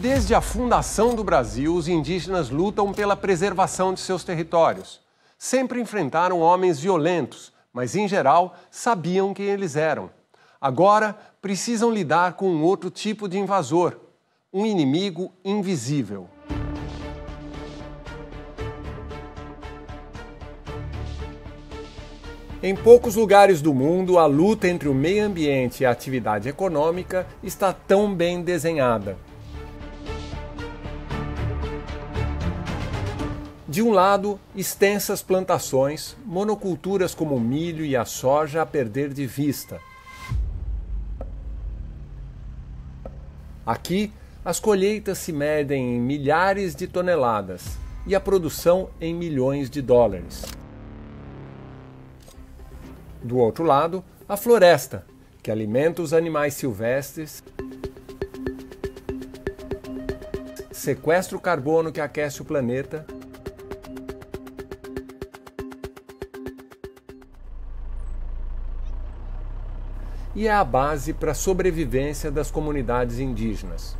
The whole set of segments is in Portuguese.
Desde a fundação do Brasil, os indígenas lutam pela preservação de seus territórios. Sempre enfrentaram homens violentos, mas, em geral, sabiam quem eles eram. Agora, precisam lidar com um outro tipo de invasor, um inimigo invisível. Em poucos lugares do mundo, a luta entre o meio ambiente e a atividade econômica está tão bem desenhada. De um lado, extensas plantações, monoculturas como o milho e a soja a perder de vista. Aqui, as colheitas se medem em milhares de toneladas e a produção em milhões de dólares. Do outro lado, a floresta, que alimenta os animais silvestres, sequestra o carbono que aquece o planeta e é a base para a sobrevivência das comunidades indígenas.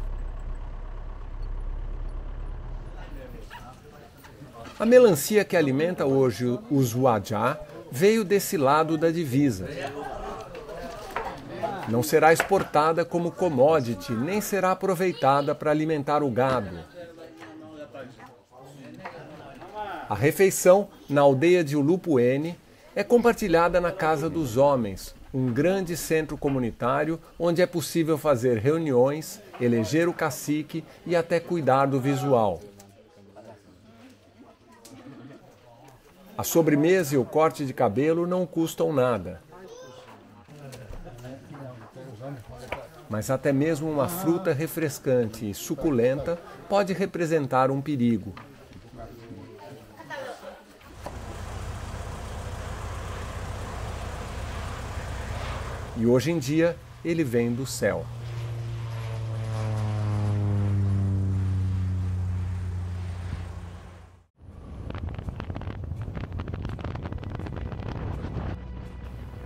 A melancia que alimenta hoje os Uajá veio desse lado da divisa. Não será exportada como commodity, nem será aproveitada para alimentar o gado. A refeição, na aldeia de Ulupuene, é compartilhada na Casa dos Homens, um grande centro comunitário onde é possível fazer reuniões, eleger o cacique e até cuidar do visual. A sobremesa e o corte de cabelo não custam nada. Mas até mesmo uma fruta refrescante e suculenta pode representar um perigo. E hoje em dia, ele vem do céu.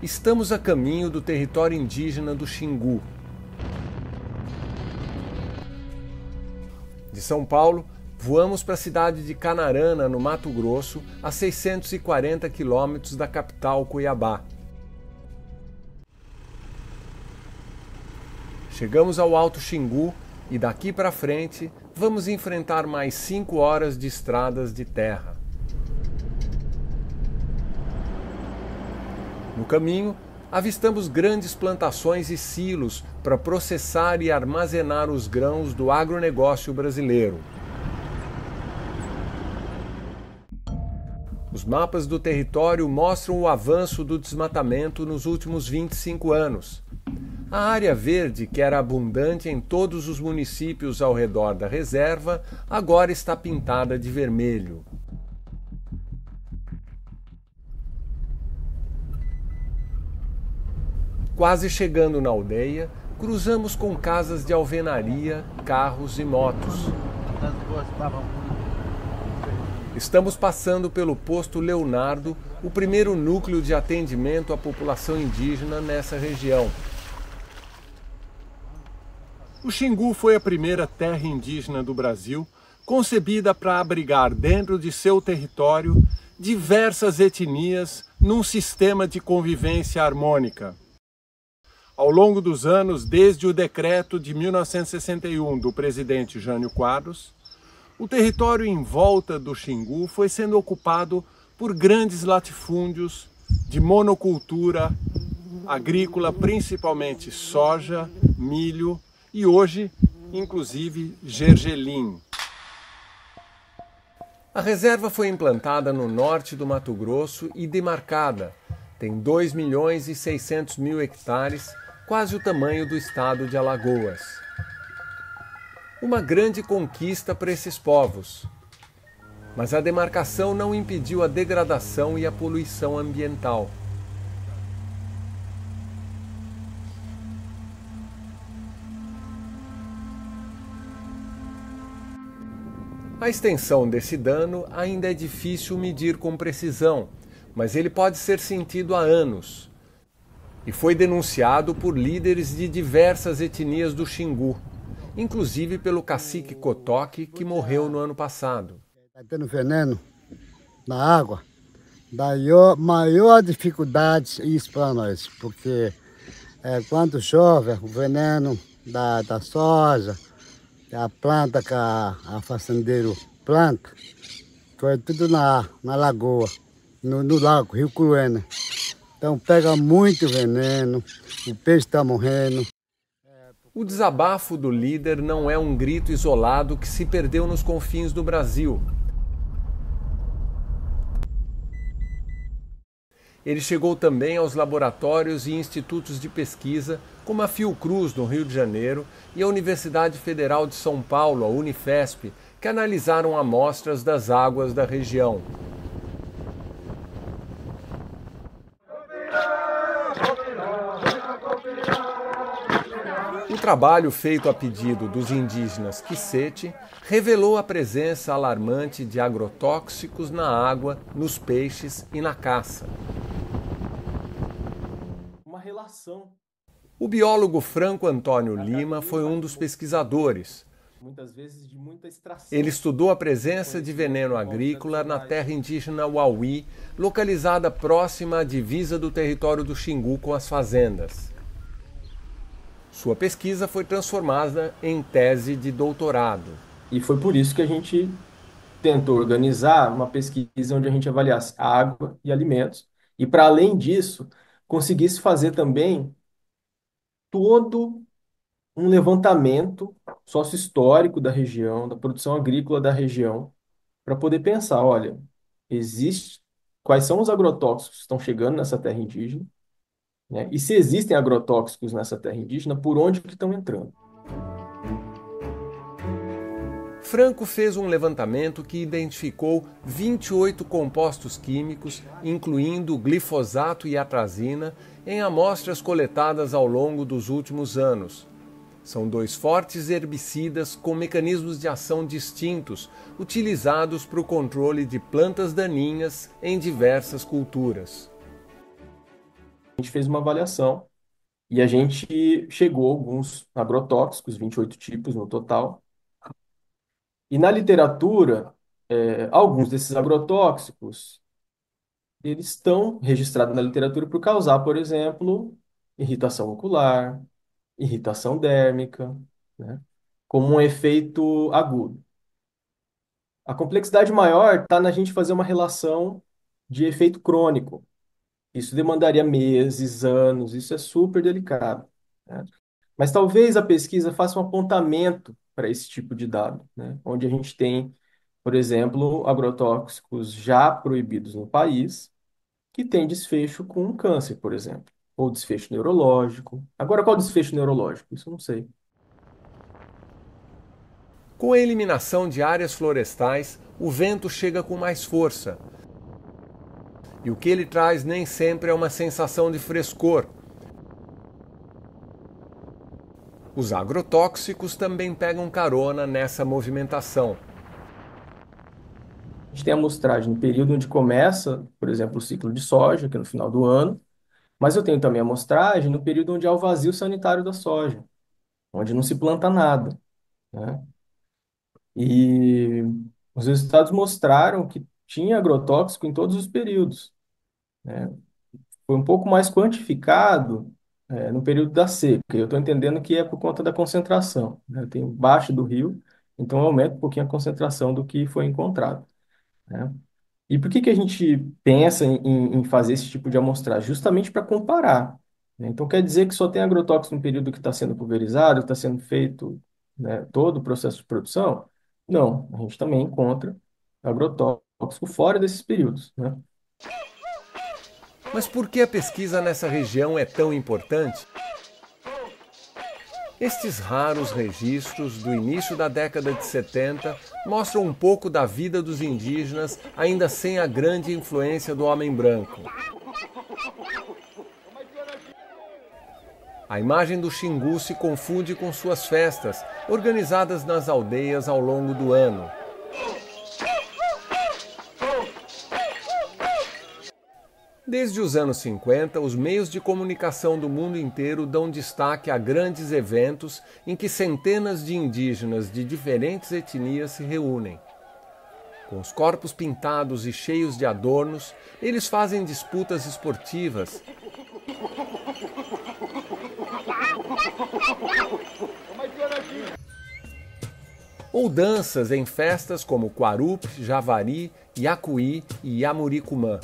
Estamos a caminho do território indígena do Xingu. De São Paulo, voamos para a cidade de Canarana, no Mato Grosso, a 640 quilômetros da capital Cuiabá. Chegamos ao Alto Xingu e daqui para frente vamos enfrentar mais 5 horas de estradas de terra. No caminho, avistamos grandes plantações e silos para processar e armazenar os grãos do agronegócio brasileiro. Os mapas do território mostram o avanço do desmatamento nos últimos 25 anos. A área verde, que era abundante em todos os municípios ao redor da reserva, agora está pintada de vermelho. Quase chegando na aldeia, cruzamos com casas de alvenaria, carros e motos. Estamos passando pelo posto Leonardo, o primeiro núcleo de atendimento à população indígena nessa região. O Xingu foi a primeira terra indígena do Brasil, concebida para abrigar dentro de seu território diversas etnias num sistema de convivência harmônica. Ao longo dos anos, desde o decreto de 1961 do presidente Jânio Quadros, o território em volta do Xingu foi sendo ocupado por grandes latifúndios de monocultura agrícola, principalmente soja, milho e hoje, inclusive, gergelim. A reserva foi implantada no norte do Mato Grosso e demarcada. Tem 2.600.000 hectares, quase o tamanho do estado de Alagoas. Uma grande conquista para esses povos. Mas a demarcação não impediu a degradação e a poluição ambiental. A extensão desse dano ainda é difícil medir com precisão, mas ele pode ser sentido há anos. E foi denunciado por líderes de diversas etnias do Xingu, inclusive pelo cacique Cotoque, que morreu no ano passado. Está tendo veneno na água. Daí a maior dificuldade isso para nós, porque quando chove, o veneno da soja, a planta que a fazendeiro planta, foi tudo na lagoa, no lago, Rio Curuena. Então pega muito veneno, o peixe está morrendo. O desabafo do líder não é um grito isolado que se perdeu nos confins do Brasil. Ele chegou também aos laboratórios e institutos de pesquisa, como a Fiocruz, no Rio de Janeiro, e a Universidade Federal de São Paulo, a Unifesp, que analisaram amostras das águas da região. O trabalho feito a pedido dos indígenas Quisete revelou a presença alarmante de agrotóxicos na água, nos peixes e na caça. O biólogo Franco Antônio Lima foi um dos pesquisadores. Ele estudou a presença de veneno agrícola na terra indígena Uauí, localizada próxima à divisa do território do Xingu com as fazendas. Sua pesquisa foi transformada em tese de doutorado. E foi por isso que a gente tentou organizar uma pesquisa onde a gente avaliasse água e alimentos. E, para além disso, conseguisse fazer também todo um levantamento sócio-histórico da região, da produção agrícola da região, para poder pensar, olha, quais são os agrotóxicos que estão chegando nessa terra indígena, né? E se existem agrotóxicos nessa terra indígena, por onde que estão entrando? Franco fez um levantamento que identificou 28 compostos químicos, incluindo glifosato e atrazina, em amostras coletadas ao longo dos últimos anos. São dois fortes herbicidas com mecanismos de ação distintos, utilizados para o controle de plantas daninhas em diversas culturas. A gente fez uma avaliação e a gente chegou a alguns agrotóxicos, 28 tipos no total. E na literatura, alguns desses agrotóxicos, eles estão registrados na literatura por causar, por exemplo, irritação ocular, irritação dérmica, né, como um efeito agudo. A complexidade maior está na gente fazer uma relação de efeito crônico. Isso demandaria meses, anos, isso é super delicado, né? Mas talvez a pesquisa faça um apontamento para esse tipo de dado, né? Onde a gente tem, por exemplo, agrotóxicos já proibidos no país, que tem desfecho com um câncer, por exemplo, ou desfecho neurológico. Agora, qual desfecho neurológico? Isso eu não sei. Com a eliminação de áreas florestais, o vento chega com mais força. E o que ele traz nem sempre é uma sensação de frescor. Os agrotóxicos também pegam carona nessa movimentação. A gente tem amostragem no período onde começa, por exemplo, o ciclo de soja, que é no final do ano, mas eu tenho também amostragem no período onde há o vazio sanitário da soja, onde não se planta nada, né? E os resultados mostraram que tinha agrotóxico em todos os períodos, né? Foi um pouco mais quantificado, no período da seca. Eu estou entendendo que é por conta da concentração, né? Tem baixo do rio, então aumenta um pouquinho a concentração do que foi encontrado, né? E por que que a gente pensa em fazer esse tipo de amostragem? Justamente para comparar, né? Então quer dizer que só tem agrotóxico no período que está sendo pulverizado, que está sendo feito, né, todo o processo de produção? Não, a gente também encontra agrotóxico fora desses períodos, né? Mas por que a pesquisa nessa região é tão importante? Estes raros registros do início da década de 70 mostram um pouco da vida dos indígenas, ainda sem a grande influência do homem branco. A imagem do Xingu se confunde com suas festas, organizadas nas aldeias ao longo do ano. Desde os anos 50, os meios de comunicação do mundo inteiro dão destaque a grandes eventos em que centenas de indígenas de diferentes etnias se reúnem. Com os corpos pintados e cheios de adornos, eles fazem disputas esportivas ou danças em festas como Quarup, Javari, Yacuí e Yamuricumã.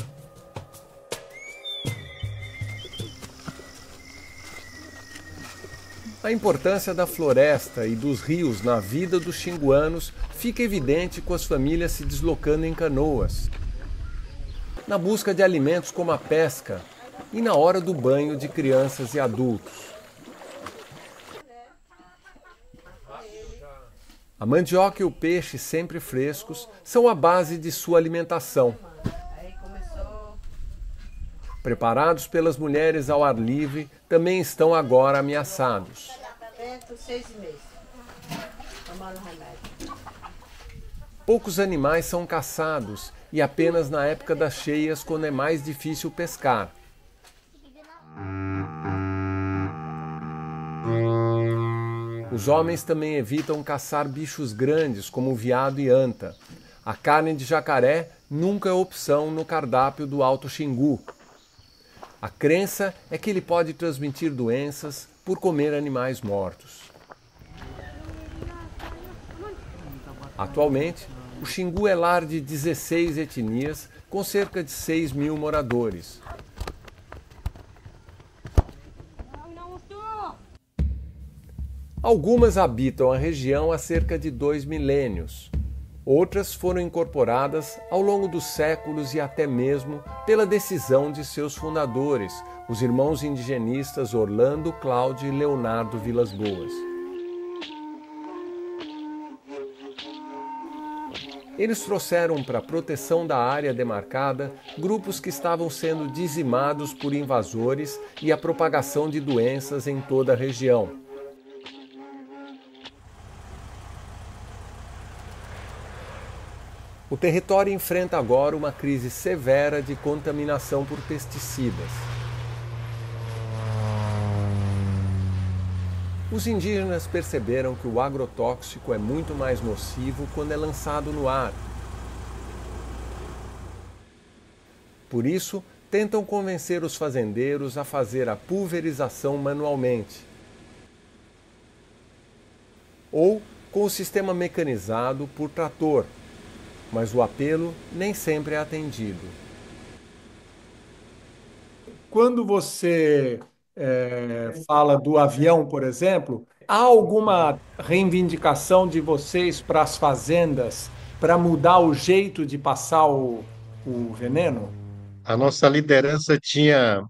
A importância da floresta e dos rios na vida dos xinguanos fica evidente com as famílias se deslocando em canoas, na busca de alimentos como a pesca e na hora do banho de crianças e adultos. A mandioca e o peixe sempre frescos são a base de sua alimentação. Preparados pelas mulheres ao ar livre, também estão agora ameaçados. Poucos animais são caçados e apenas na época das cheias, quando é mais difícil pescar. Os homens também evitam caçar bichos grandes como veado e anta. A carne de jacaré nunca é opção no cardápio do Alto Xingu. A crença é que ele pode transmitir doenças por comer animais mortos. Atualmente, o Xingu é lar de 16 etnias, com cerca de 6 mil moradores. Algumas habitam a região há cerca de 2 milênios. Outras foram incorporadas ao longo dos séculos e até mesmo pela decisão de seus fundadores, os irmãos indigenistas Orlando, Cláudio e Leonardo Vilas Boas. Eles trouxeram para a proteção da área demarcada grupos que estavam sendo dizimados por invasores e a propagação de doenças em toda a região. O território enfrenta agora uma crise severa de contaminação por pesticidas. Os indígenas perceberam que o agrotóxico é muito mais nocivo quando é lançado no ar. Por isso, tentam convencer os fazendeiros a fazer a pulverização manualmente, ou com o sistema mecanizado por trator, mas o apelo nem sempre é atendido. Quando você fala do avião, por exemplo, há alguma reivindicação de vocês para as fazendas para mudar o jeito de passar o veneno? A nossa liderança tinha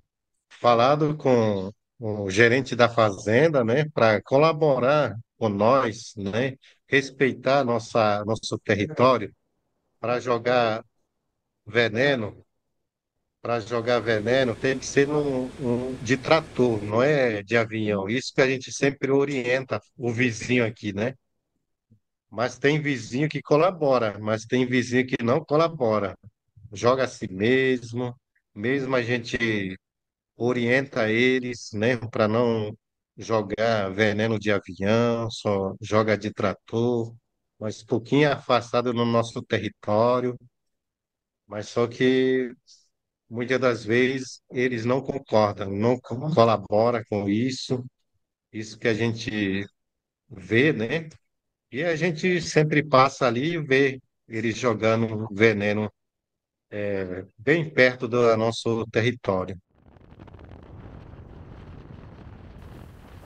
falado com o gerente da fazenda, né, para colaborar com nós, né, respeitar nosso território, para jogar veneno, para jogar veneno tem que ser de trator, não é de avião. Isso que a gente sempre orienta o vizinho aqui, né? Mas tem vizinho que colabora, mas tem vizinho que não colabora. Joga a si mesmo, mesmo a gente orienta eles, né, para não jogar veneno de avião, só joga de trator, mas um pouquinho afastado no nosso território, mas só que muitas das vezes eles não concordam, não colaboram com isso que a gente vê, né? E a gente sempre passa ali e vê eles jogando veneno bem perto do nosso território.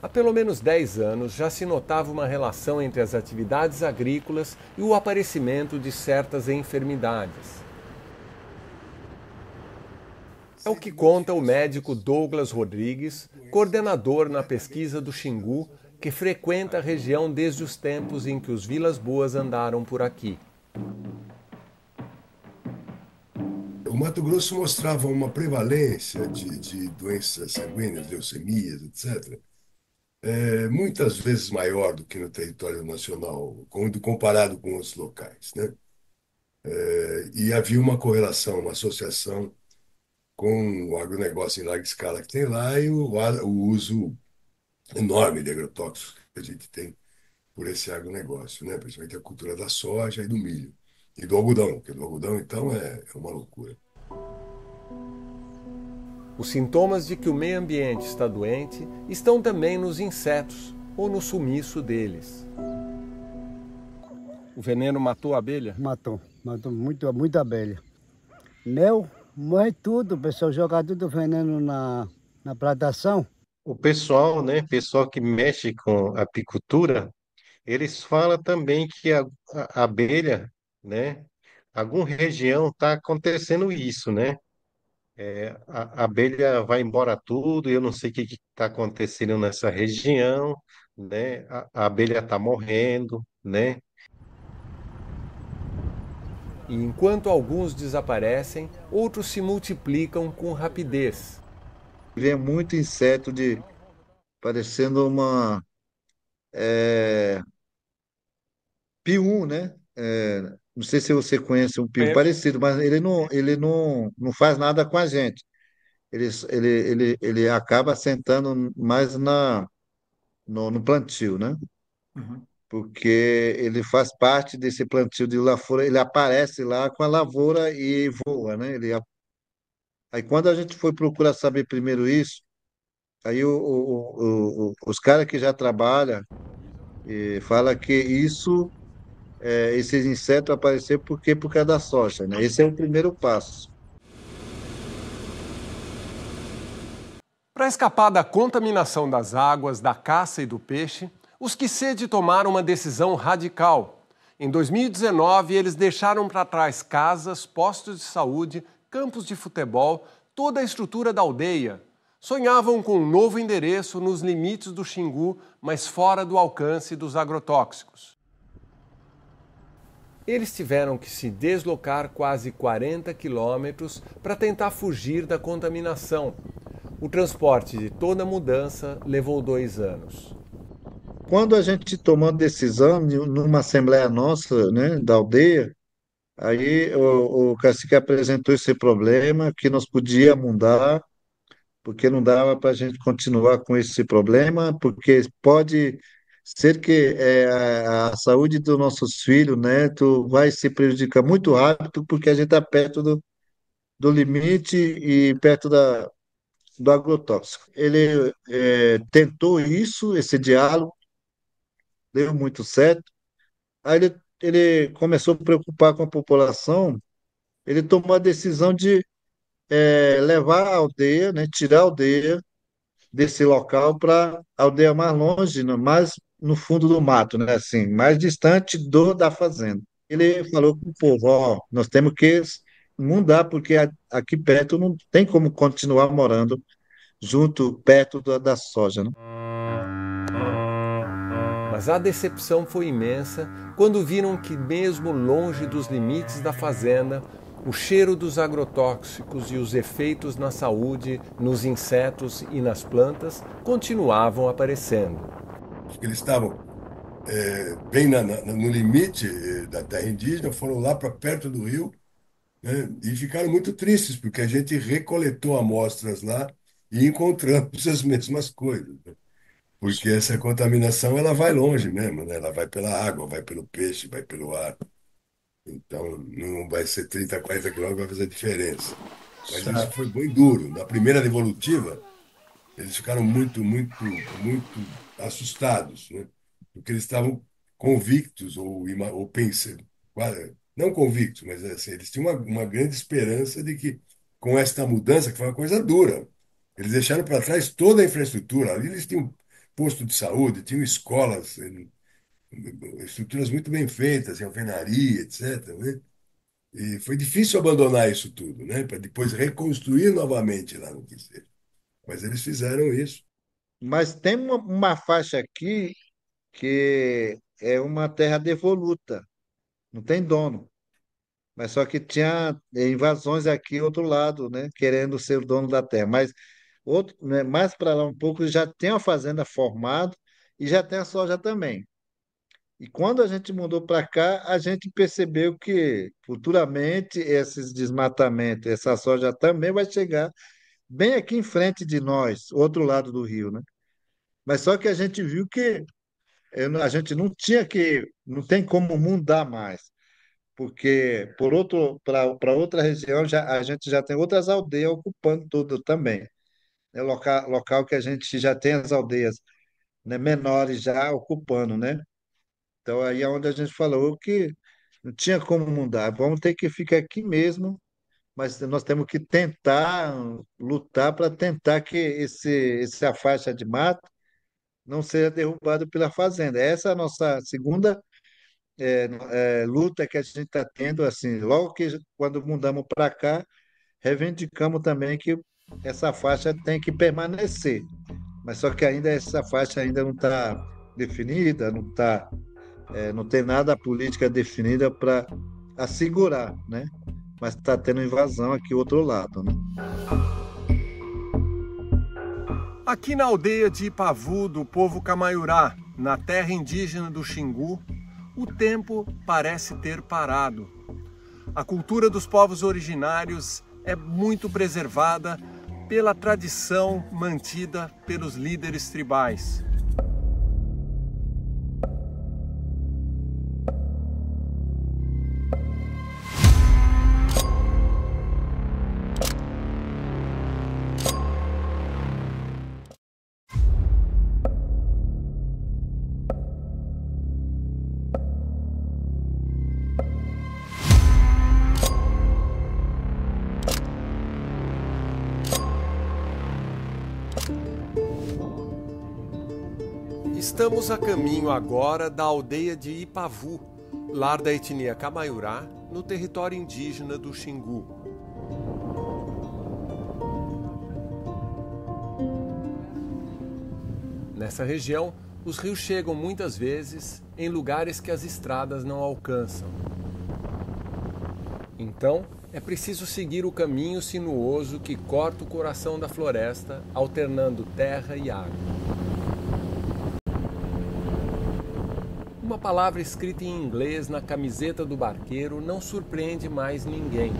Há pelo menos 10 anos já se notava uma relação entre as atividades agrícolas e o aparecimento de certas enfermidades. É o que conta o médico Douglas Rodrigues, coordenador na pesquisa do Xingu, que frequenta a região desde os tempos em que os Vilas Boas andaram por aqui. O Mato Grosso mostrava uma prevalência de doenças sanguíneas, leucemias, etc., muitas vezes maior do que no território nacional, quando comparado com outros locais, né? E havia uma correlação, uma associação com o agronegócio em larga escala que tem lá e o uso enorme de agrotóxicos que a gente tem por esse agronegócio, né? Principalmente a cultura da soja e do milho. E do algodão, porque do algodão, então, é uma loucura. Os sintomas de que o meio ambiente está doente estão também nos insetos ou no sumiço deles. O veneno matou a abelha? Matou muita abelha. Mel, morre tudo, o pessoal joga tudo veneno na plantação. O pessoal, né, pessoal que mexe com apicultura, eles falam também que a abelha, né, alguma região está acontecendo isso, né? A abelha vai embora tudo, eu não sei o que está acontecendo nessa região, né? A abelha está morrendo, né? E enquanto alguns desaparecem, outros se multiplicam com rapidez. Vê muito inseto parecendo uma pium, né? Não sei se você conhece um pium Conheço. parecido, mas ele não faz nada com a gente. Ele acaba sentando mais no plantio, né? Uhum. Porque ele faz parte desse plantio de lavoura, ele aparece lá com a lavoura e voa, né? Aí quando a gente foi procurar saber primeiro isso, aí os caras que já trabalham fala que esses insetos apareceram por causa da soja, né? Esse é o primeiro passo. Para escapar da contaminação das águas, da caça e do peixe, os Quisede tomaram uma decisão radical. Em 2019, eles deixaram para trás casas, postos de saúde, campos de futebol, toda a estrutura da aldeia. Sonhavam com um novo endereço nos limites do Xingu, mas fora do alcance dos agrotóxicos. Eles tiveram que se deslocar quase 40 quilômetros para tentar fugir da contaminação. O transporte de toda a mudança levou 2 anos. Quando a gente tomou a decisão, numa assembleia nossa, né, da aldeia, aí o cacique apresentou esse problema, que nós podíamos mudar, porque não dava para a gente continuar com esse problema, porque pode ser que a saúde dos nossos filhos, netos, vai se prejudicar muito rápido, porque a gente está perto do limite e perto do agrotóxico. Ele tentou isso, esse diálogo, deu muito certo. Aí ele começou a preocupar com a população, ele tomou a decisão de levar a aldeia, né, tirar a aldeia desse local para a aldeia mais longe, né, mais no fundo do mato, né, assim, mais distante da fazenda. Ele falou com o povo, ó, nós temos que mudar, porque aqui perto não tem como continuar morando junto, perto da soja, né? Mas a decepção foi imensa quando viram que, mesmo longe dos limites da fazenda, o cheiro dos agrotóxicos e os efeitos na saúde, nos insetos e nas plantas continuavam aparecendo. Eles estavam bem no limite da terra indígena, foram lá para perto do rio, né, e ficaram muito tristes, porque a gente recoletou amostras lá e encontramos as mesmas coisas, né? Porque essa contaminação ela vai longe mesmo, né? Ela vai pela água, vai pelo peixe, vai pelo ar. Então não vai ser 30, 40 quilômetros que vai fazer diferença. Mas isso foi bem duro. Na primeira devolutiva, eles ficaram muito assustados, né? Porque eles estavam convictos, ou pensando, não convictos, mas assim, eles tinham uma grande esperança de que, com esta mudança, que foi uma coisa dura, eles deixaram para trás toda a infraestrutura. Ali eles tinham posto de saúde, tinham escolas, estruturas muito bem feitas, alvenaria, etc., né? E foi difícil abandonar isso tudo, né? Para depois reconstruir novamente lá no Quinzeiro. Mas eles fizeram isso. Mas tem uma faixa aqui que é uma terra devoluta, não tem dono. Mas só que tinha invasões aqui outro lado, né? Querendo ser o dono da terra. Mas outro, né, mais para lá um pouco já tem a fazenda formada e já tem a soja também. E quando a gente mudou para cá, a gente percebeu que futuramente esses desmatamentos, essa soja também vai chegar bem aqui em frente de nós, outro lado do rio, né? Mas só que a gente viu que a gente não tinha que, não tem como mudar mais, porque para outra região a gente já tem outras aldeias ocupando tudo também. É local que a gente já tem as aldeias, né, menores já ocupando, né? Então aí é onde a gente falou que não tinha como mudar, vamos ter que ficar aqui mesmo, mas nós temos que tentar lutar para tentar que essa faixa de mata não seja derrubada pela fazenda. Essa é a nossa segunda luta que a gente está tendo, assim, logo que quando mudamos para cá, reivindicamos também que essa faixa tem que permanecer, mas só que ainda essa faixa ainda não está definida, não tem nada a política definida para assegurar, né? Mas está tendo invasão aqui outro lado, né? Aqui na aldeia de Ipavu, do povo Camaiurá, na terra indígena do Xingu, o tempo parece ter parado. A cultura dos povos originários é muito preservada pela tradição mantida pelos líderes tribais. Estamos a caminho agora da aldeia de Ipavu, lar da etnia Camaiurá, no território indígena do Xingu. Nessa região, os rios chegam muitas vezes em lugares que as estradas não alcançam. Então, é preciso seguir o caminho sinuoso que corta o coração da floresta, alternando terra e água. Uma palavra escrita em inglês na camiseta do barqueiro não surpreende mais ninguém.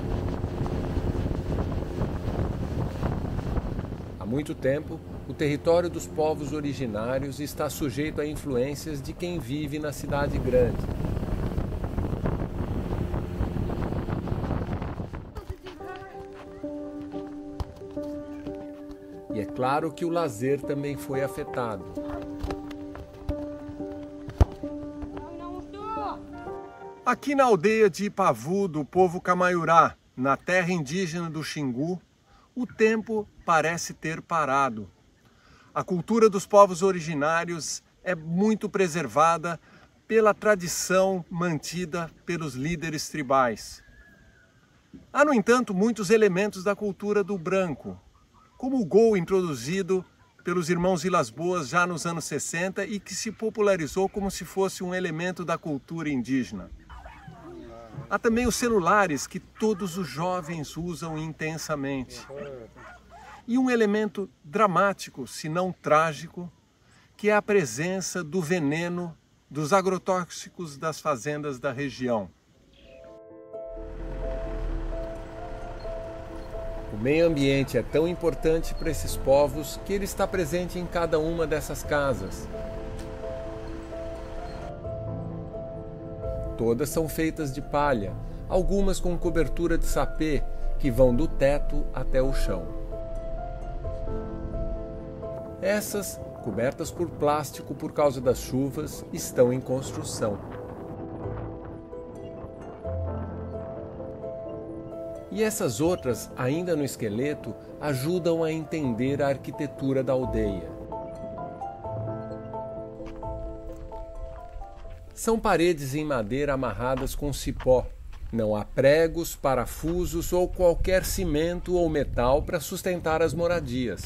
Há muito tempo, o território dos povos originários está sujeito a influências de quem vive na cidade grande. E é claro que o lazer também foi afetado. Aqui na aldeia de Ipavu, do povo Camaiurá, na terra indígena do Xingu, o tempo parece ter parado. A cultura dos povos originários é muito preservada pela tradição mantida pelos líderes tribais. Há, no entanto, muitos elementos da cultura do branco, como o gol introduzido pelos irmãos Vilas Boas já nos anos 60 e que se popularizou como se fosse um elemento da cultura indígena. Há também os celulares que todos os jovens usam intensamente. E um elemento dramático, se não trágico, que é a presença do veneno dos agrotóxicos das fazendas da região. O meio ambiente é tão importante para esses povos que ele está presente em cada uma dessas casas. Todas são feitas de palha, algumas com cobertura de sapê, que vão do teto até o chão. Essas, cobertas por plástico por causa das chuvas, estão em construção. E essas outras, ainda no esqueleto, ajudam a entender a arquitetura da aldeia. São paredes em madeira amarradas com cipó. Não há pregos, parafusos ou qualquer cimento ou metal para sustentar as moradias.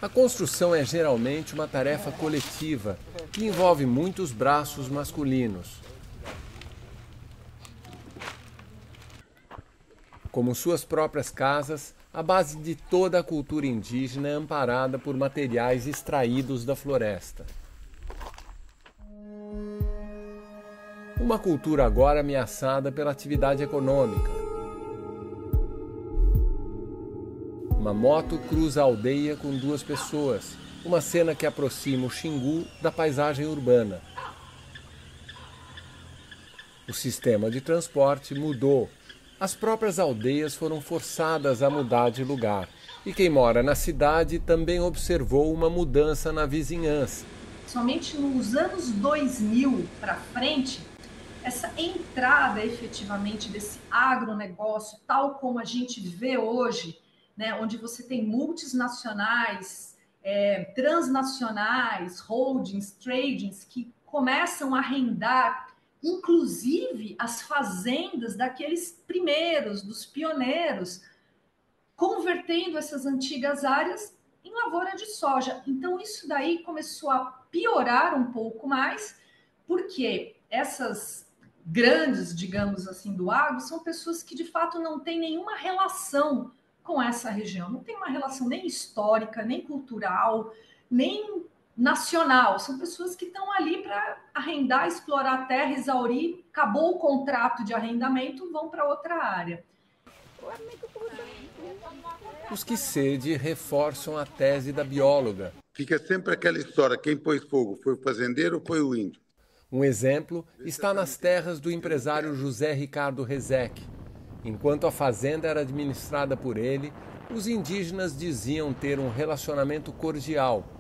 A construção é geralmente uma tarefa coletiva que envolve muitos braços masculinos. como suas próprias casas, a base de toda a cultura indígena é amparada por materiais extraídos da floresta. Uma cultura agora ameaçada pela atividade econômica. Uma moto cruza a aldeia com 2 pessoas, uma cena que aproxima o Xingu da paisagem urbana. O sistema de transporte mudou. As próprias aldeias foram forçadas a mudar de lugar. E quem mora na cidade também observou uma mudança na vizinhança. Somente nos anos 2000 para frente, essa entrada efetivamente desse agronegócio, tal como a gente vê hoje, né, onde você tem multinacionais, transnacionais, holdings, tradings, que começam a arrendar, inclusive, as fazendas daqueles primeiros, dos pioneiros, convertendo essas antigas áreas em lavoura de soja. Então, isso daí começou a piorar um pouco mais, porque essas grandes, digamos assim, do agro, são pessoas que de fato não têm nenhuma relação com essa região, não tem uma relação nem histórica, nem cultural, nem nacional. São pessoas que estão ali para arrendar, explorar a terra, exaurir, acabou o contrato de arrendamento, vão para outra área. Os que sede reforçam a tese da bióloga. Fica sempre aquela história, quem pôs fogo, foi o fazendeiro ou foi o índio? Um exemplo está nas terras do empresário José Ricardo Rezec. Enquanto a fazenda era administrada por ele, os indígenas diziam ter um relacionamento cordial.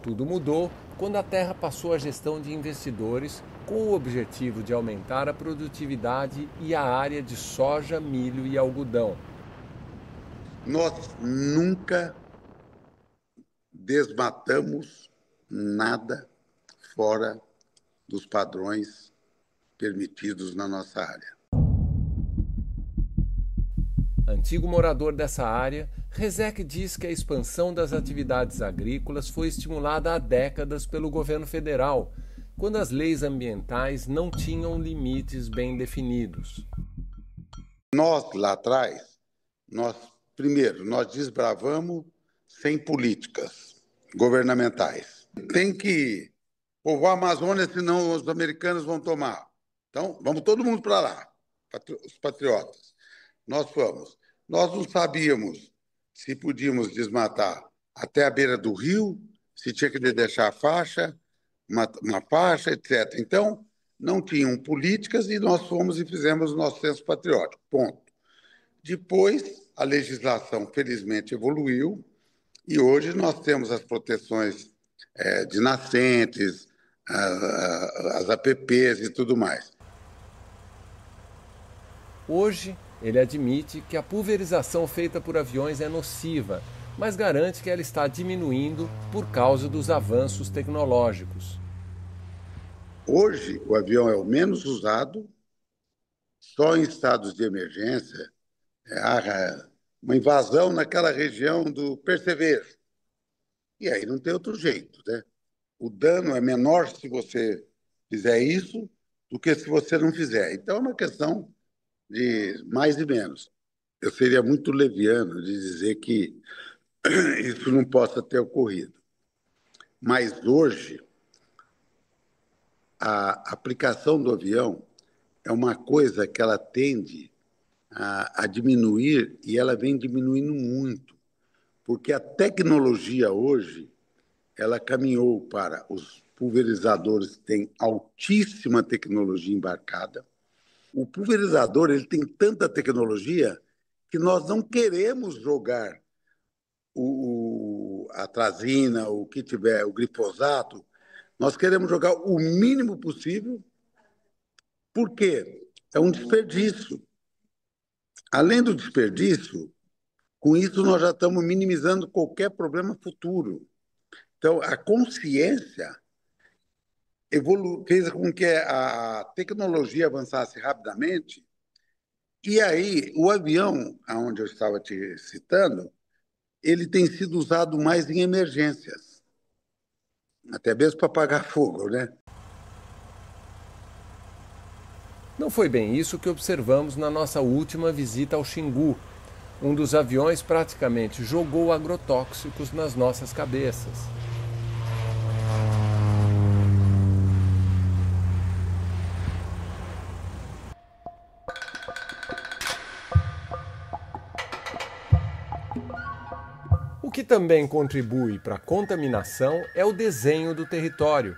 Tudo mudou quando a terra passou à gestão de investidores com o objetivo de aumentar a produtividade e a área de soja, milho e algodão. Nós nunca desmatamos nada fora dos padrões permitidos na nossa área. Antigo morador dessa área, Rezec diz que a expansão das atividades agrícolas foi estimulada há décadas pelo governo federal, quando as leis ambientais não tinham limites bem definidos. Nós, lá atrás, primeiro, nós desbravamos sem políticas governamentais. Tem que povoar a Amazônia, senão os americanos vão tomar. Então, vamos todo mundo para lá, os patriotas. Nós fomos. Nós não sabíamos se podíamos desmatar até a beira do rio, se tinha que deixar a faixa, uma faixa, etc. Então, não tinham políticas e nós fomos e fizemos o nosso censo patriótico. Ponto. Depois, a legislação, felizmente, evoluiu e hoje nós temos as proteções de nascentes, as APPs e tudo mais. Hoje, ele admite que a pulverização feita por aviões é nociva, mas garante que ela está diminuindo por causa dos avanços tecnológicos. Hoje, o avião é o menos usado, só em estados de emergência, uma invasão naquela região do Percevejo. E aí não tem outro jeito, né? O dano é menor se você fizer isso do que se você não fizer. Então, é uma questão de mais e menos. Eu seria muito leviano de dizer que isso não possa ter ocorrido. Mas hoje, a aplicação do avião é uma coisa que ela tende a diminuir e ela vem diminuindo muito, porque a tecnologia hoje ela caminhou para os pulverizadores que têm altíssima tecnologia embarcada. O pulverizador ele tem tanta tecnologia que nós não queremos jogar a atrazina, o que tiver, o glifosato, nós queremos jogar o mínimo possível, porque é um desperdício. Além do desperdício, com isso nós já estamos minimizando qualquer problema futuro. Então, a consciência fez com que a tecnologia avançasse rapidamente, e aí o avião, onde eu estava te citando, ele tem sido usado mais em emergências, até mesmo para apagar fogo, né? Não foi bem isso que observamos na nossa última visita ao Xingu. Um dos aviões praticamente jogou agrotóxicos nas nossas cabeças. O que também contribui para a contaminação é o desenho do território.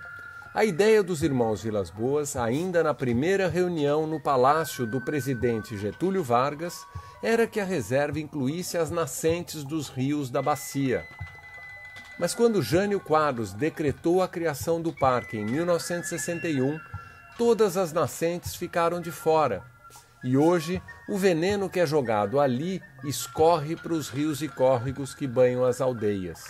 A ideia dos irmãos Vilas Boas, ainda na primeira reunião no palácio do presidente Getúlio Vargas, era que a reserva incluísse as nascentes dos rios da bacia. Mas quando Jânio Quadros decretou a criação do parque em 1961, todas as nascentes ficaram de fora. E hoje, o veneno que é jogado ali escorre para os rios e córregos que banham as aldeias.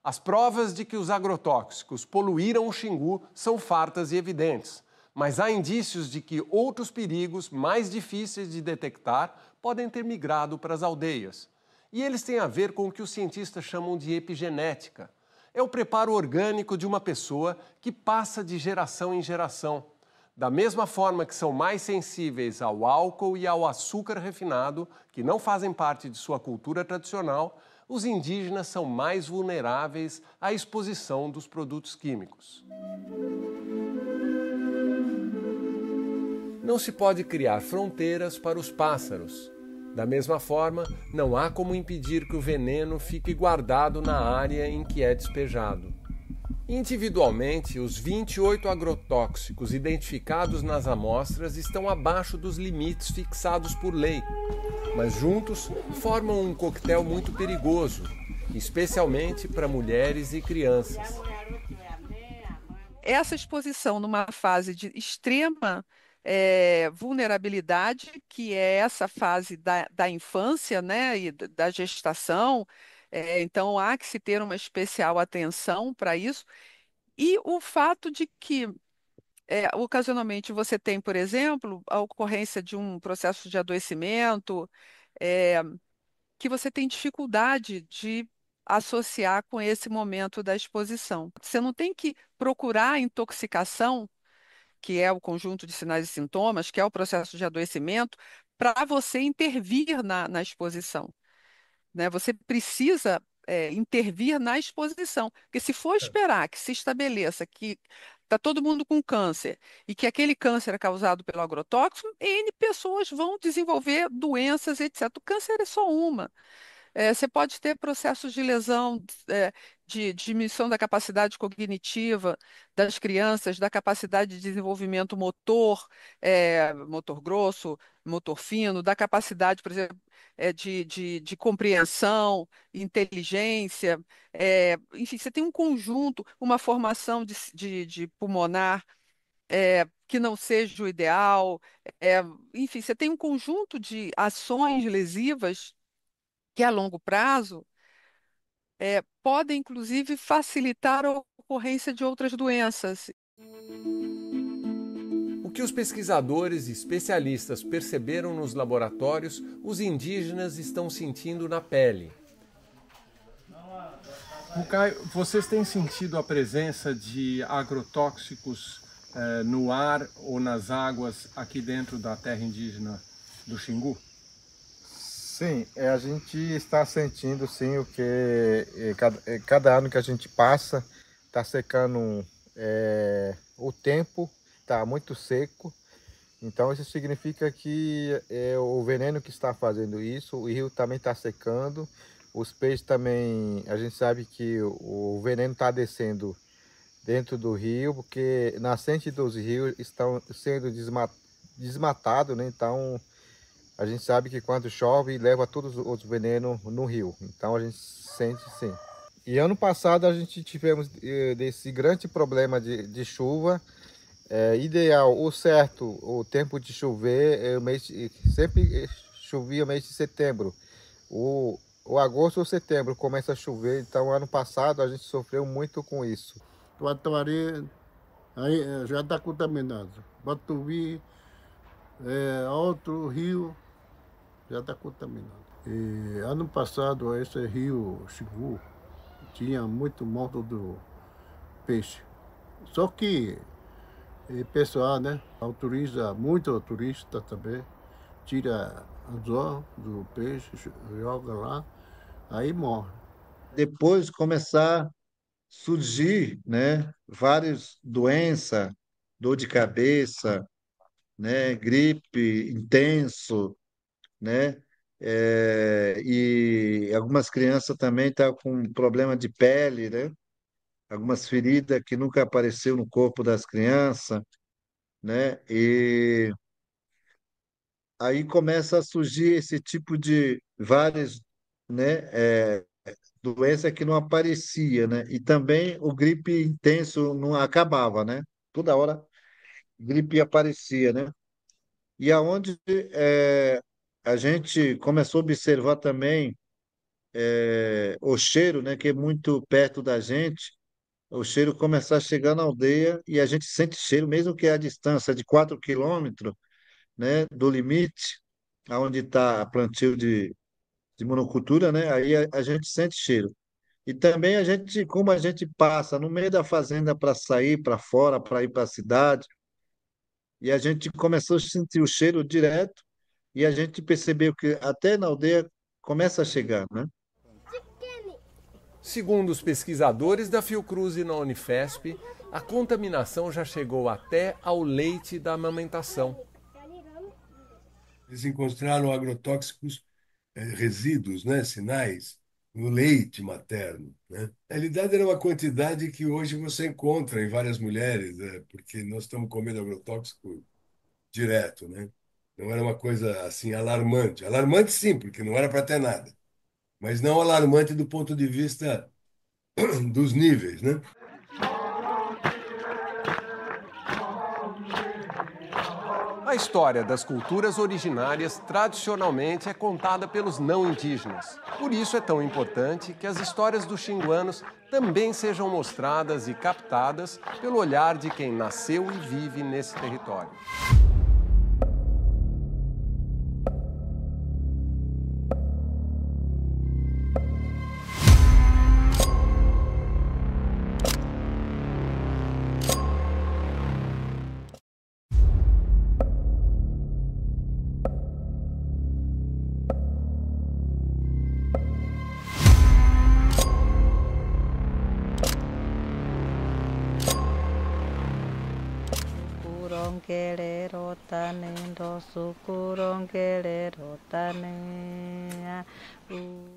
As provas de que os agrotóxicos poluíram o Xingu são fartas e evidentes, mas há indícios de que outros perigos mais difíceis de detectar podem ter migrado para as aldeias. E eles têm a ver com o que os cientistas chamam de epigenética. É o preparo orgânico de uma pessoa que passa de geração em geração. Da mesma forma que são mais sensíveis ao álcool e ao açúcar refinado, que não fazem parte de sua cultura tradicional, os indígenas são mais vulneráveis à exposição dos produtos químicos. Não se pode criar fronteiras para os pássaros. Da mesma forma, não há como impedir que o veneno fique guardado na área em que é despejado. Individualmente, os 28 agrotóxicos identificados nas amostras estão abaixo dos limites fixados por lei, mas juntos formam um coquetel muito perigoso, especialmente para mulheres e crianças. Essa exposição numa fase de extrema vulnerabilidade, que é essa fase da infância, né, e da gestação, então há que se ter uma especial atenção para isso, e o fato de que ocasionalmente você tem, por exemplo, a ocorrência de um processo de adoecimento, é, que você tem dificuldade de associar com esse momento da exposição. Você não tem que procurar a intoxicação, que é o conjunto de sinais e sintomas, que é o processo de adoecimento, para você intervir na exposição, né? Você precisa intervir na exposição, porque se for esperar que se estabeleça que está todo mundo com câncer e que aquele câncer é causado pelo agrotóxico, N pessoas vão desenvolver doenças, etc. O câncer é só uma. Você pode ter processos de lesão, de diminuição da capacidade cognitiva das crianças, da capacidade de desenvolvimento motor, motor grosso, motor fino, da capacidade, por exemplo, de compreensão, inteligência. Enfim, você tem um conjunto, uma formação de pulmonar que não seja o ideal. Enfim, você tem um conjunto de ações lesivas que a longo prazo podem, inclusive, facilitar a ocorrência de outras doenças. O que os pesquisadores e especialistas perceberam nos laboratórios, os indígenas estão sentindo na pele. Bucay, vocês têm sentido a presença de agrotóxicos no ar ou nas águas aqui dentro da terra indígena do Xingu? Sim, a gente está sentindo sim o que cada ano que a gente passa está secando o tempo, está muito seco. Então isso significa que o veneno que está fazendo isso, o rio também está secando, os peixes também, a gente sabe que o veneno está descendo dentro do rio, porque nascentes dos rios estão sendo desmatados, né? Então a gente sabe que quando chove, leva todos os venenos no rio. Então a gente sente sim. E ano passado a gente tivemos desse grande problema de chuva. Ideal, o certo, o tempo de chover, sempre chovia mês de setembro. O agosto ou setembro começa a chover. Então ano passado a gente sofreu muito com isso. O Atuari aí já está contaminado. Batuvi, outro rio, já está contaminado. E ano passado, esse rio Xingu tinha muito modo do peixe. Só que o pessoal, né, autoriza muito turista também, tira anzol do peixe, joga lá, aí morre. Depois começar a surgir, né, várias doenças, dor de cabeça, né, gripe intenso, né, e algumas crianças também estão com problema de pele, né, algumas feridas que nunca apareceu no corpo das crianças, né, e aí começa a surgir esse tipo de várias, né, doença que não aparecia, né, e também o gripe intenso não acabava, né, toda hora gripe aparecia, né, e aonde a gente começou a observar também o cheiro, né, que é muito perto da gente, o cheiro começar a chegar na aldeia e a gente sente cheiro, mesmo que a distância de 4 quilômetros, né, do limite, aonde está plantio de monocultura, né, aí a gente sente cheiro. E também a gente, como a gente passa no meio da fazenda para sair para fora, para ir para a cidade, e a gente começou a sentir o cheiro direto, e a gente percebeu que até na aldeia começa a chegar, né? Segundo os pesquisadores da Fiocruz e na Unifesp, a contaminação já chegou até ao leite da amamentação. Eles encontraram agrotóxicos, resíduos, né, sinais, no leite materno, né? Na realidade, era uma quantidade que hoje você encontra em várias mulheres, porque nós estamos comendo agrotóxico direto, né? Não era uma coisa assim alarmante. Alarmante sim, porque não era para ter nada, mas não alarmante do ponto de vista dos níveis, né? A história das culturas originárias tradicionalmente é contada pelos não indígenas. Por isso é tão importante que as histórias dos xinguanos também sejam mostradas e captadas pelo olhar de quem nasceu e vive nesse território.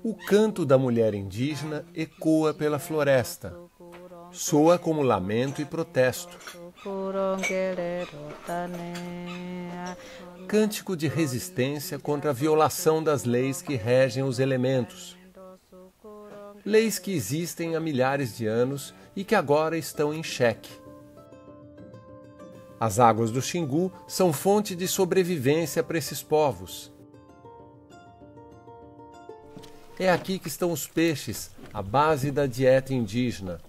O canto da mulher indígena ecoa pela floresta. Soa como lamento e protesto. Cântico de resistência contra a violação das leis que regem os elementos. Leis que existem há milhares de anos e que agora estão em xeque. As águas do Xingu são fonte de sobrevivência para esses povos. É aqui que estão os peixes, a base da dieta indígena.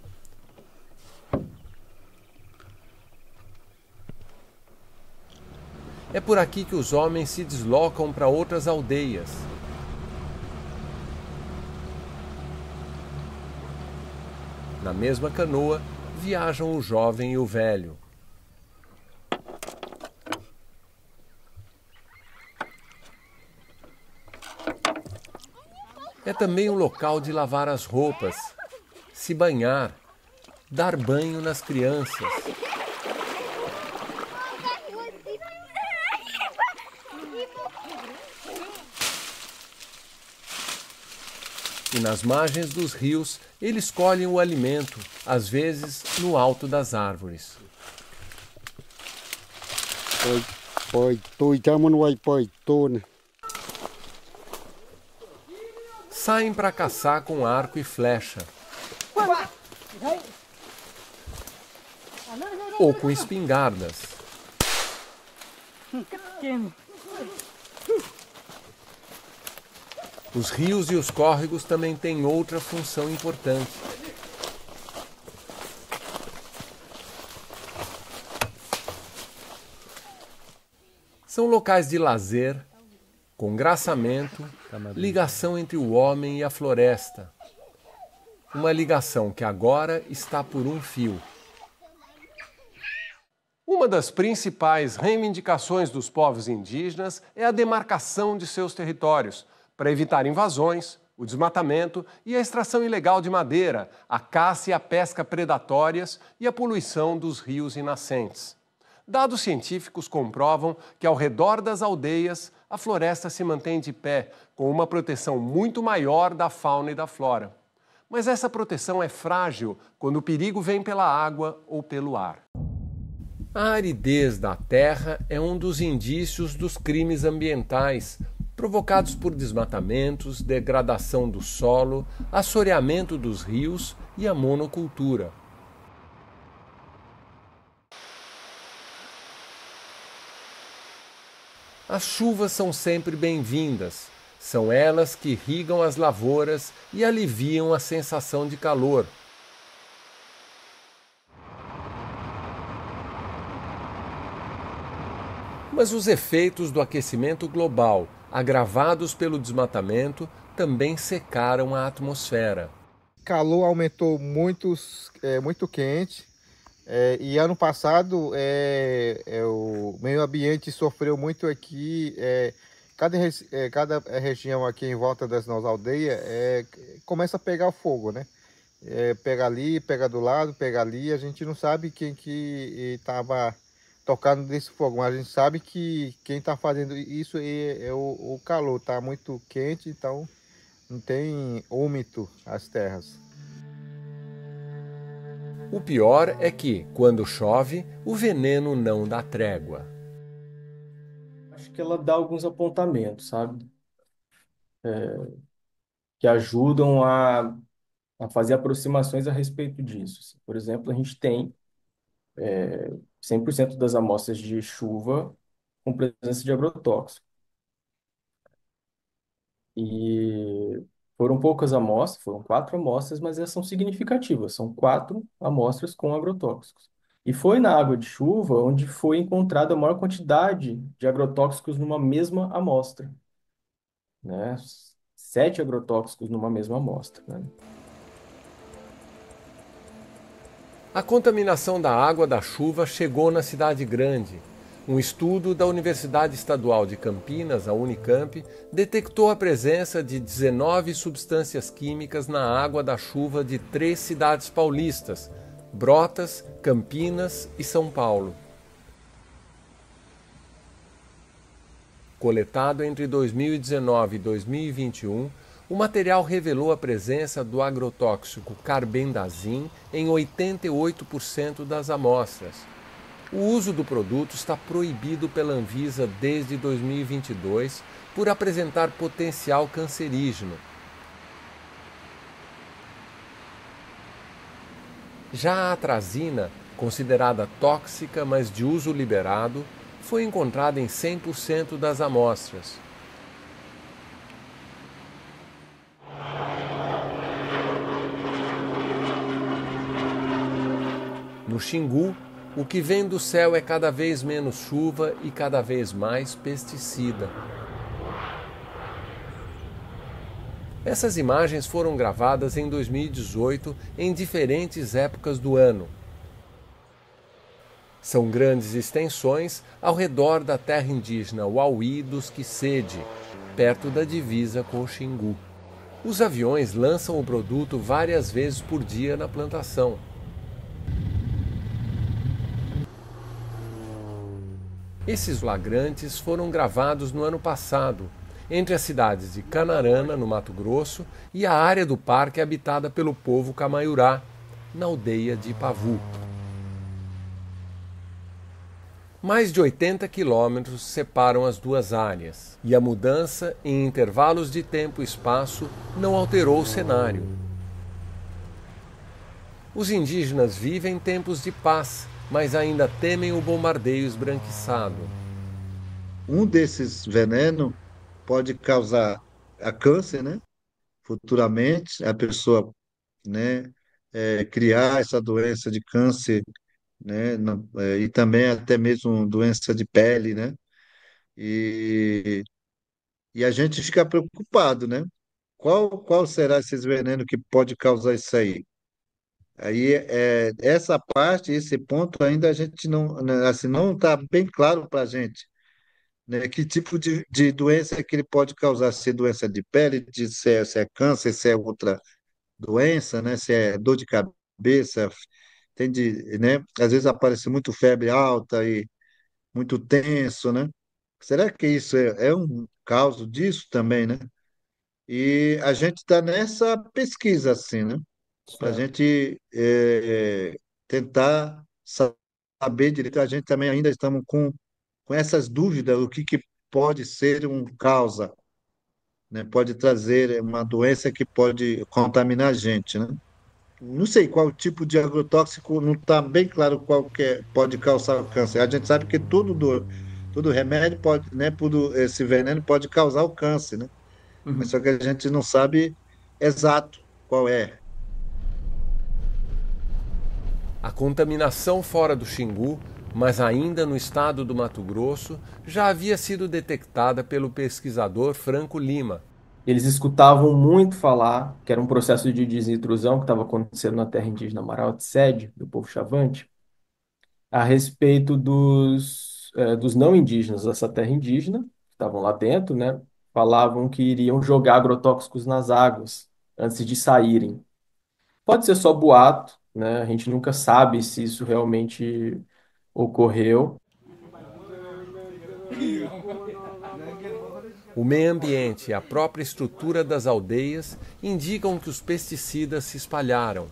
É por aqui que os homens se deslocam para outras aldeias. Na mesma canoa, viajam o jovem e o velho. É também um local de lavar as roupas, se banhar, dar banho nas crianças. E nas margens dos rios, eles colhem o alimento, às vezes no alto das árvores. Saem para caçar com arco e flecha. Ou com espingardas. Os rios e os córregos também têm outra função importante. São locais de lazer, congraçamento, ligação entre o homem e a floresta. uma ligação que agora está por um fio. Uma das principais reivindicações dos povos indígenas é a demarcação de seus territórios, para evitar invasões, o desmatamento e a extração ilegal de madeira, a caça e a pesca predatórias e a poluição dos rios e nascentes. Dados científicos comprovam que ao redor das aldeias, a floresta se mantém de pé, com uma proteção muito maior da fauna e da flora. Mas essa proteção é frágil quando o perigo vem pela água ou pelo ar. A aridez da terra é um dos indícios dos crimes ambientais, provocados por desmatamentos, degradação do solo, assoreamento dos rios e a monocultura. As chuvas são sempre bem-vindas. São elas que irrigam as lavouras e aliviam a sensação de calor. Mas os efeitos do aquecimento global, agravados pelo desmatamento, também secaram a atmosfera. O calor aumentou muito quente. E ano passado o meio ambiente sofreu muito aqui. Cada região aqui em volta das nossas aldeias começa a pegar fogo, né? Pega ali, pega do lado, pega ali. A gente não sabe quem que estava tocando nesse fogo, mas a gente sabe que quem está fazendo isso é o calor. Está muito quente, então não tem úmido as terras. O pior é que, quando chove, o veneno não dá trégua. Acho que ela dá alguns apontamentos, sabe? Que ajudam a fazer aproximações a respeito disso, assim. Por exemplo, a gente tem 100% das amostras de chuva com presença de agrotóxico. E foram poucas amostras, foram 4 amostras, mas elas são significativas. São 4 amostras com agrotóxicos. E foi na água de chuva onde foi encontrada a maior quantidade de agrotóxicos numa mesma amostra, né? 7 agrotóxicos numa mesma amostra, né? A contaminação da água da chuva chegou na cidade grande. Um estudo da Universidade Estadual de Campinas, a Unicamp, detectou a presença de 19 substâncias químicas na água da chuva de 3 cidades paulistas, Brotas, Campinas e São Paulo. Coletado entre 2019 e 2021, o material revelou a presença do agrotóxico carbendazim em 88% das amostras. O uso do produto está proibido pela Anvisa desde 2022 por apresentar potencial cancerígeno. Já a atrazina, considerada tóxica, mas de uso liberado, foi encontrada em 100% das amostras. No Xingu, o que vem do céu é cada vez menos chuva e cada vez mais pesticida. Essas imagens foram gravadas em 2018 em diferentes épocas do ano. São grandes extensões ao redor da terra indígena Uauí dos Quisede, perto da divisa com o Xingu. Os aviões lançam o produto várias vezes por dia na plantação. Esses flagrantes foram gravados no ano passado, entre as cidades de Canarana, no Mato Grosso, e a área do parque habitada pelo povo Camaiurá, na aldeia de Ipavu. Mais de 80 quilômetros separam as duas áreas, e a mudança em intervalos de tempo e espaço não alterou o cenário. Os indígenas vivem tempos de paz, mas ainda temem o bombardeio esbranquiçado. Um desses venenos pode causar a câncer, né? Futuramente, a pessoa, né, criar essa doença de câncer, né? E também até mesmo doença de pele, né? E, e a gente fica preocupado, né? qual será esses venenos que pode causar isso aí? Aí, essa parte, esse ponto ainda a gente não, né, assim, não está bem claro para a gente, né? Que tipo de doença que ele pode causar, se é doença de pele, se é câncer, se é outra doença, né? Se é dor de cabeça, tem né? Às vezes aparece muito febre alta e muito tenso, né? Será que isso é um caso disso também, né? E a gente está nessa pesquisa, assim, né? Para a Certo. gente tentar saber direito. A gente também ainda estamos com essas dúvidas, o que pode ser um causa, né? Pode trazer uma doença que pode contaminar a gente, né? Não sei qual tipo de agrotóxico, não está bem claro qual que pode causar o câncer. A gente sabe que todo remédio pode, né? Tudo esse veneno pode causar o câncer, né? Mas Uhum. só que a gente não sabe exato qual é. A contaminação fora do Xingu, mas ainda no estado do Mato Grosso, já havia sido detectada pelo pesquisador Franco Lima. Eles escutavam muito falar que era um processo de desintrusão que estava acontecendo na terra indígena Marautsede, do povo Chavante, a respeito dos não indígenas dessa terra indígena, que estavam lá dentro, né? Falavam que iriam jogar agrotóxicos nas águas antes de saírem. Pode ser só boato, né? A gente nunca sabe se isso realmente ocorreu. O meio ambiente e a própria estrutura das aldeias indicam que os pesticidas se espalharam.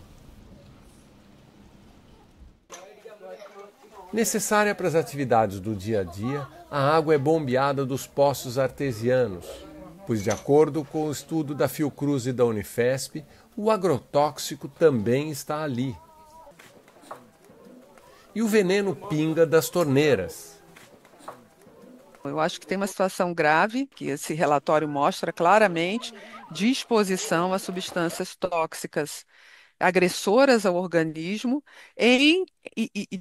Necessária para as atividades do dia a dia, a água é bombeada dos poços artesianos, pois, de acordo com o estudo da Fiocruz e da Unifesp, o agrotóxico também está ali. E o veneno pinga das torneiras. Eu acho que tem uma situação grave, que esse relatório mostra claramente, de exposição a substâncias tóxicas agressoras ao organismo e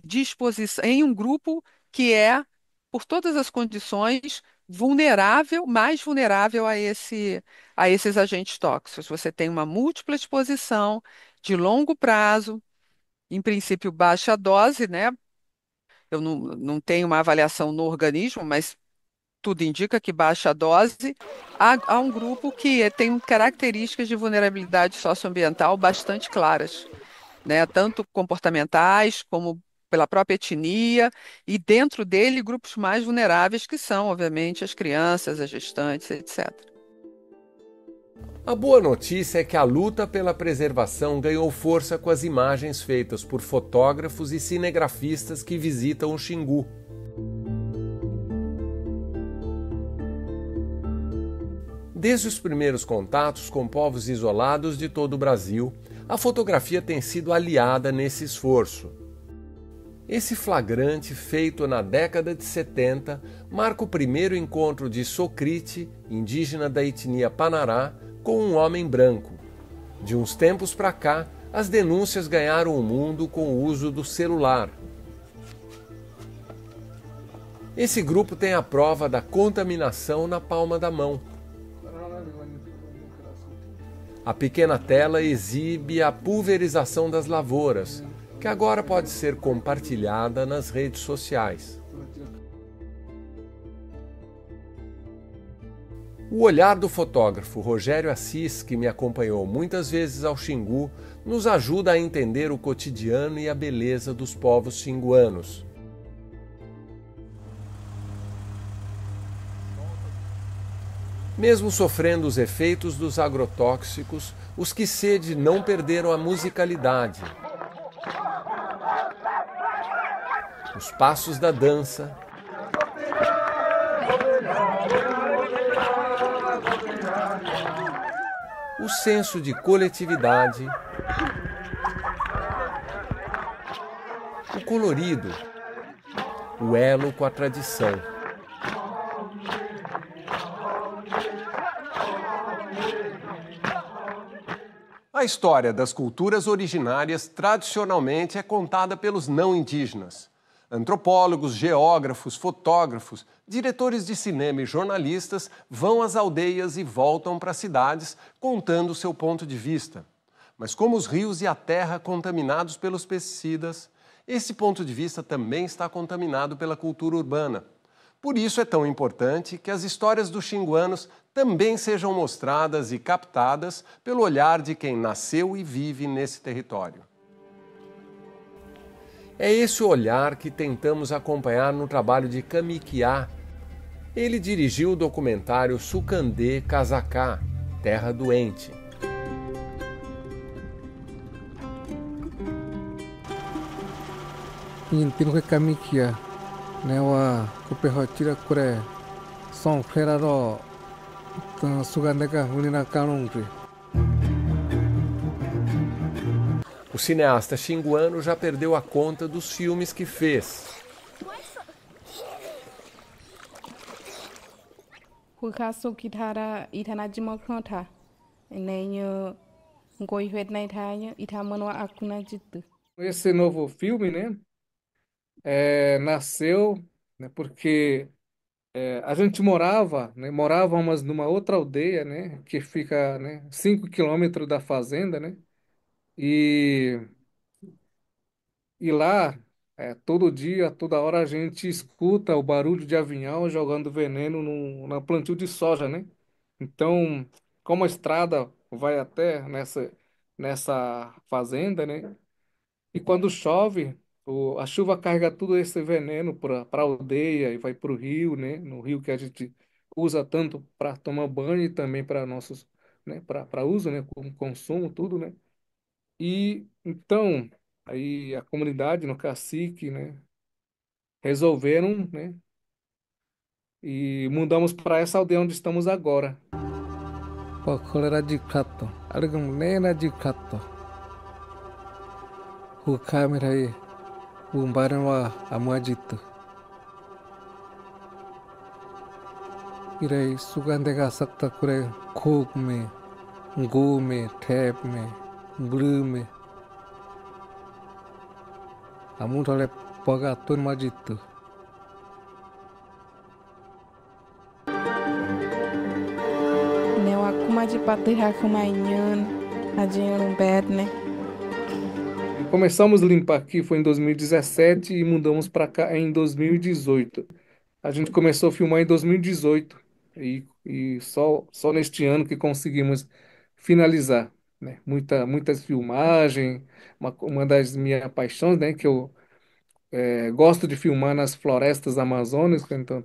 de exposição em um grupo que é, por todas as condições, vulnerável, mais vulnerável a esses agentes tóxicos. Você tem uma múltipla exposição de longo prazo, em princípio baixa dose, né? Eu não tenho uma avaliação no organismo, mas tudo indica que baixa dose, há um grupo que tem características de vulnerabilidade socioambiental bastante claras, né? Tanto comportamentais como pela própria etnia, e dentro dele grupos mais vulneráveis, que são, obviamente, as crianças, as gestantes, etc. A boa notícia é que a luta pela preservação ganhou força com as imagens feitas por fotógrafos e cinegrafistas que visitam o Xingu. Desde os primeiros contatos com povos isolados de todo o Brasil, a fotografia tem sido aliada nesse esforço. Esse flagrante, feito na década de 70, marca o primeiro encontro de Socrite, indígena da etnia Panará, com um homem branco. De uns tempos para cá, as denúncias ganharam o mundo com o uso do celular. Esse grupo tem a prova da contaminação na palma da mão. A pequena tela exibe a pulverização das lavouras, que agora pode ser compartilhada nas redes sociais. O olhar do fotógrafo Rogério Assis, que me acompanhou muitas vezes ao Xingu, nos ajuda a entender o cotidiano e a beleza dos povos xinguanos. Mesmo sofrendo os efeitos dos agrotóxicos, os Kisede não perderam a musicalidade. Os passos da dança, o senso de coletividade, o colorido, o elo com a tradição. A história das culturas originárias tradicionalmente é contada pelos não indígenas. Antropólogos, geógrafos, fotógrafos, diretores de cinema e jornalistas vão às aldeias e voltam para as cidades contando seu ponto de vista. Mas como os rios e a terra contaminados pelos pesticidas, esse ponto de vista também está contaminado pela cultura urbana. Por isso é tão importante que as histórias dos xinguanos também sejam mostradas e captadas pelo olhar de quem nasceu e vive nesse território. É esse olhar que tentamos acompanhar no trabalho de Kamikiá. Ele dirigiu o documentário Sukandê Cazacá, Terra Doente. Intino Kamikiá, né, o coperrotira cure São Ferraro Sukandê Cazacá Canongre. O cineasta xinguano já perdeu a conta dos filmes que fez. Esse novo filme, né, nasceu, né, porque a gente morávamos numa outra aldeia, né, que fica, né, 5 quilômetros da fazenda, né, e lá, todo dia, toda hora a gente escuta o barulho de avião jogando veneno na plantio de soja, né? Então, como a estrada vai até nessa fazenda, né? E quando chove, a chuva carrega tudo esse veneno para a aldeia e vai para o rio, né? No rio que a gente usa tanto para tomar banho e também para nossos, né? Para uso, né? Como consumo, tudo, né? E então, aí a comunidade, no cacique, né, resolveram, né, e mudamos para essa aldeia onde estamos agora. Cólera de cato, argamena de cato. O câmera aí, o barão a moadito. Irei sugandega sakta kure kogme, ngome, tepme, blume. Amun oleh pagatur majitu. Neu aku maji patih aku mainan, ajinho berne. Começamos a limpar aqui foi em 2017 e mudamos para cá em 2018. A gente começou a filmar em 2018 e só neste ano que conseguimos finalizar, né? Muitas filmagens, uma das minhas paixões, né? Que eu gosto de filmar nas florestas amazônicas, então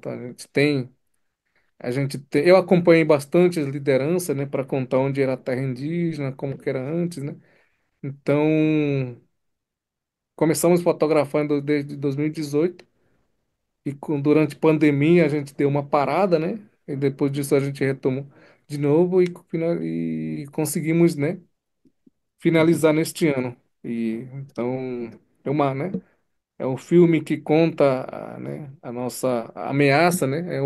eu acompanhei bastante as lideranças, né? Para contar onde era a terra indígena, como que era antes, né? Então começamos fotografando desde 2018 e durante a pandemia a gente deu uma parada, né? E depois disso a gente retomou de novo e conseguimos, né, finalizar neste ano. E então né? É um filme que conta, né, a nossa ameaça, né?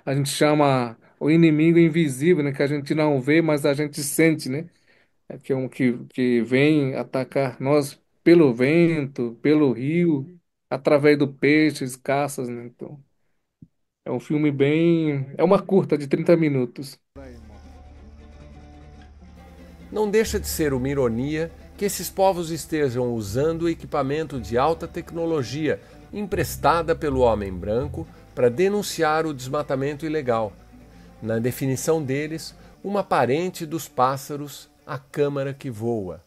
A gente chama o inimigo invisível, né? Que a gente não vê, mas a gente sente, né? Que é que vem atacar nós pelo vento, pelo rio, através do peixes, caças, né? Então, é um filme é uma curta de 30 minutos. Não deixa de ser uma ironia que esses povos estejam usando equipamento de alta tecnologia emprestada pelo homem branco para denunciar o desmatamento ilegal. Na definição deles, uma parente dos pássaros, a câmara que voa.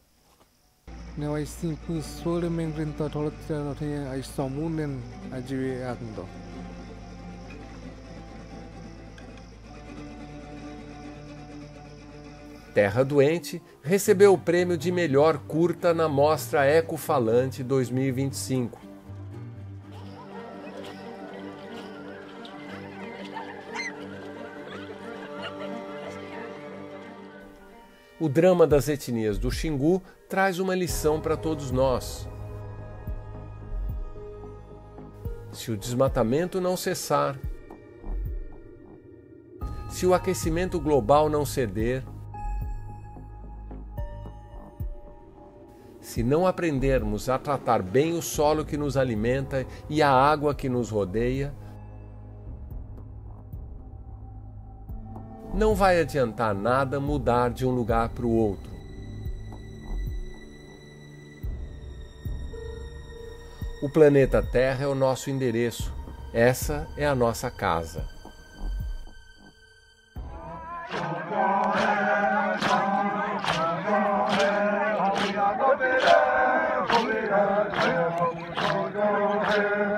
Terra Doente recebeu o prêmio de melhor curta na Mostra Ecofalante 2025. O drama das etnias do Xingu traz uma lição para todos nós. Se o desmatamento não cessar, se o aquecimento global não ceder, Se não aprendermos a tratar bem o solo que nos alimenta e a água que nos rodeia, não vai adiantar nada mudar de um lugar para o outro. O planeta Terra é o nosso endereço. Essa é a nossa casa. Obrigado.